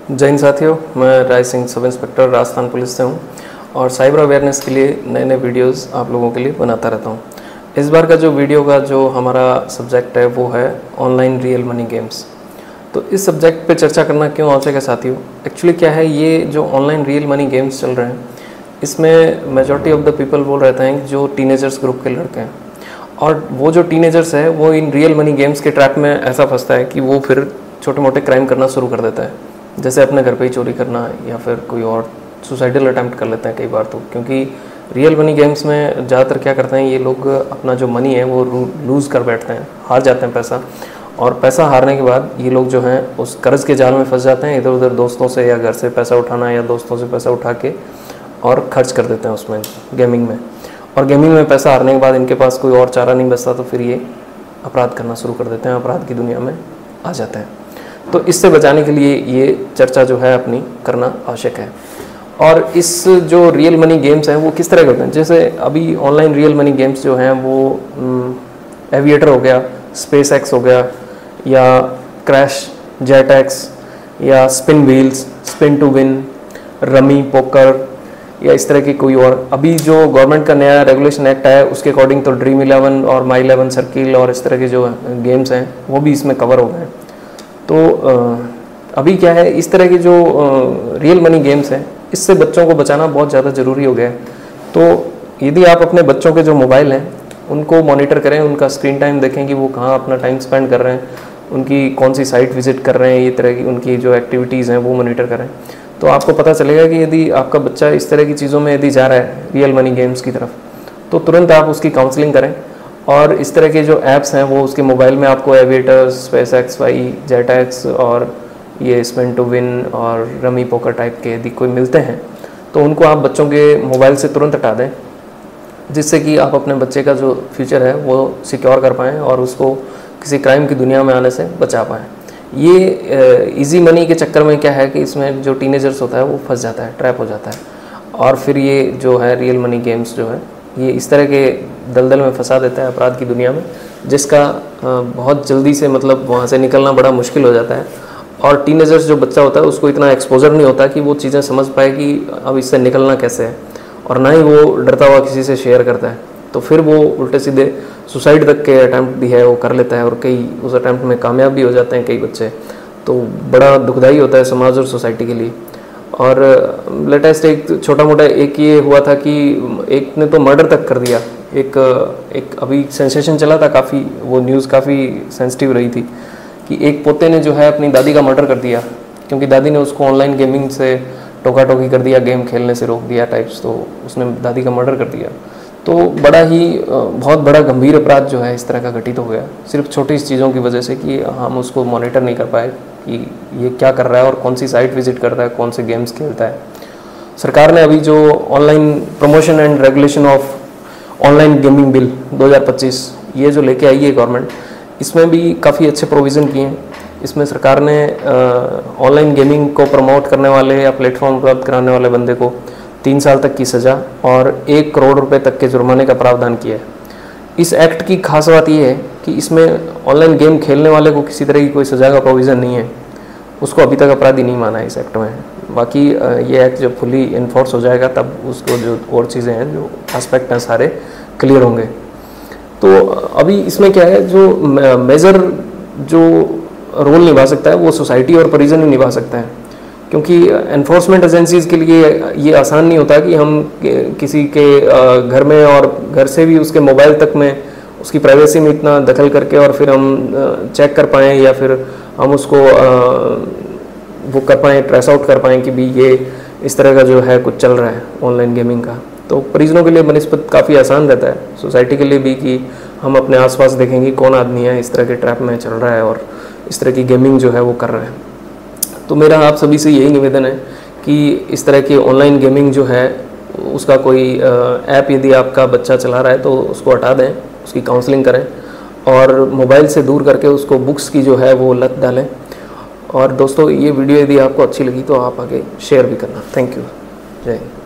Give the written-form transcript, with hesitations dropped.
जय हिंद साथियों, मैं Rai Singh sub inspector Rajasthan police से हूँ और साइबर अवेयरनेस के लिए नए नए वीडियोस आप लोगों के लिए बनाता रहता हूँ। इस बार का जो वीडियो का जो हमारा सब्जेक्ट है वो है ऑनलाइन रियल मनी गेम्स। तो इस सब्जेक्ट पे चर्चा करना क्यों आवश्यक है साथियों? एक्चुअली क्या है, ये जो ऑनलाइन रियल मनी गेम्स चल रहे हैं इसमें मेजॉरिटी ऑफ द पीपल बोल रहते हैं जो टीनेजर्स ग्रुप के लड़के हैं, और वो जो टीनेजर्स है वो इन रियल मनी गेम्स के ट्रैप में ऐसा फंसता है कि वो फिर छोटे मोटे क्राइम करना शुरू कर देता है, जैसे अपने घर पे ही चोरी करना या फिर कोई और सुसाइडल अटैम्प्ट कर लेते हैं कई बार। तो क्योंकि रियल मनी गेम्स में ज़्यादातर क्या करते हैं, ये लोग अपना जो मनी है वो लूज़ कर बैठते हैं, हार जाते हैं पैसा, और पैसा हारने के बाद ये लोग जो हैं उस कर्ज़ के जाल में फंस जाते हैं। इधर उधर दोस्तों से या घर से पैसा उठाना या दोस्तों से पैसा उठा के और खर्च कर देते हैं उसमें गेमिंग में, और गेमिंग में पैसा हारने के बाद इनके पास कोई और चारा नहीं बचता, तो फिर ये अपराध करना शुरू कर देते हैं, अपराध की दुनिया में आ जाते हैं। तो इससे बचाने के लिए ये चर्चा जो है अपनी करना आवश्यक है। और इस जो रियल मनी गेम्स हैं वो किस तरह के होते हैं, जैसे अभी ऑनलाइन रियल मनी गेम्स जो हैं वो एविएटर हो गया, स्पेस एक्स हो गया, या क्रैश जेट एक्स, या spin wheels, spin to win, rummy, poker, या इस तरह की कोई और। अभी जो गवर्नमेंट का नया रेगुलेशन एक्ट आया उसके अकॉर्डिंग तो ड्रीम 11 और माई 11 सर्किल और इस तरह के जो गेम्स हैं वो भी इसमें कवर हो गए। तो अभी क्या है, इस तरह की जो रियल मनी गेम्स हैं इससे बच्चों को बचाना बहुत ज़्यादा ज़रूरी हो गया है। तो यदि आप अपने बच्चों के जो मोबाइल हैं उनको मॉनिटर करें, उनका स्क्रीन टाइम देखें कि वो कहाँ अपना टाइम स्पेंड कर रहे हैं, उनकी कौन सी साइट विजिट कर रहे हैं, ये तरह की उनकी जो एक्टिविटीज़ हैं वो मॉनिटर करें, तो आपको पता चलेगा कि यदि आपका बच्चा इस तरह की चीज़ों में यदि जा रहा है रियल मनी गेम्स की तरफ, तो तुरंत आप उसकी काउंसलिंग करें। और इस तरह के जो ऐप्स हैं वो उसके मोबाइल में आपको aviators, space X Y, jet X और ये स्पिन टू विन और रमी पोकर टाइप के यदि कोई मिलते हैं तो उनको आप बच्चों के मोबाइल से तुरंत हटा दें, जिससे कि आप अपने बच्चे का जो फ्यूचर है वो सिक्योर कर पाएँ और उसको किसी क्राइम की दुनिया में आने से बचा पाएँ। ये इजी मनी के चक्कर में क्या है कि इसमें जो टीनेजर्स होता है वो फंस जाता है, ट्रैप हो जाता है, और फिर ये जो है रियल मनी गेम्स जो है ये इस तरह के दलदल में फंसा देता है अपराध की दुनिया में, जिसका बहुत जल्दी से मतलब वहाँ से निकलना बड़ा मुश्किल हो जाता है। और टीनेजर्स जो बच्चा होता है उसको इतना एक्सपोजर नहीं होता कि वो चीज़ें समझ पाए कि अब इससे निकलना कैसे है, और ना ही वो डरता हुआ किसी से शेयर करता है, तो फिर वो उल्टे सीधे सुसाइड तक के अटैम्प्ट भी है वो कर लेता है, और कई उस अटैम्प्ट में कामयाब भी हो जाते हैं कई बच्चे। तो बड़ा दुखदाई होता है समाज और सोसाइटी के लिए। और लेटेस्ट एक छोटा मोटा एक ये हुआ था कि एक ने तो मर्डर तक कर दिया। एक अभी सेंसेशन चला था, काफ़ी वो न्यूज़ काफ़ी सेंसिटिव रही थी कि एक पोते ने जो है अपनी दादी का मर्डर कर दिया, क्योंकि दादी ने उसको ऑनलाइन गेमिंग से टोका टोकी कर दिया, गेम खेलने से रोक दिया टाइप्स, तो उसने दादी का मर्डर कर दिया। तो बड़ा ही बहुत बड़ा गंभीर अपराध जो है इस तरह का घटित हो गया, सिर्फ छोटी चीज़ों की वजह से कि हम उसको मॉनिटर नहीं कर पाए कि ये क्या कर रहा है और कौन सी साइट विजिट कर रहा है, कौन से गेम्स खेलता है। सरकार ने अभी जो online promotion and regulation of online gaming bill 2025 ये जो लेके आई है गवर्नमेंट, इसमें भी काफ़ी अच्छे प्रोविज़न किए हैं। इसमें सरकार ने ऑनलाइन गेमिंग को प्रमोट करने वाले या प्लेटफॉर्म उपलब्ध कराने वाले बंदे को 3 साल तक की सज़ा और 1 करोड़ रुपए तक के जुर्माने का प्रावधान किया है। इस एक्ट की खास बात यह है कि इसमें ऑनलाइन गेम खेलने वाले को किसी तरह की कोई सज़ा का प्रोविज़न नहीं है, उसको अभी तक अपराधी नहीं माना है इस एक्ट में। बाकी ये एक्ट जब फुली इन्फोर्स हो जाएगा तब उसको जो और चीज़ें हैं, जो एस्पेक्ट हैं, सारे क्लियर होंगे। तो अभी इसमें क्या है, जो मेजर जो रोल निभा सकता है वो सोसाइटी और परिजन ही निभा सकता है, क्योंकि एनफोर्समेंट एजेंसीज़ के लिए ये आसान नहीं होता कि हम किसी के घर में और घर से भी उसके मोबाइल तक में उसकी प्राइवेसी में इतना दखल करके और फिर हम चेक कर पाएँ या फिर हम उसको वो कर पाएँ, ट्रेस आउट कर पाएँ कि भी ये इस तरह का जो है कुछ चल रहा है ऑनलाइन गेमिंग का। तो परिजनों के लिए बनिस्बत काफ़ी आसान रहता है, सोसाइटी के लिए भी, कि हम अपने आसपास देखेंगे कौन आदमी है इस तरह के ट्रैप में चल रहा है और इस तरह की गेमिंग जो है वो कर रहा है। तो मेरा आप सभी से यही निवेदन है कि इस तरह की ऑनलाइन गेमिंग जो है उसका कोई ऐप यदि आपका बच्चा चला रहा है तो उसको हटा दें, उसकी काउंसलिंग करें और मोबाइल से दूर करके उसको बुक्स की जो है वो लत डालें। और दोस्तों, ये वीडियो यदि आपको अच्छी लगी तो आप आगे शेयर भी करना। Thank you. जय हिंद।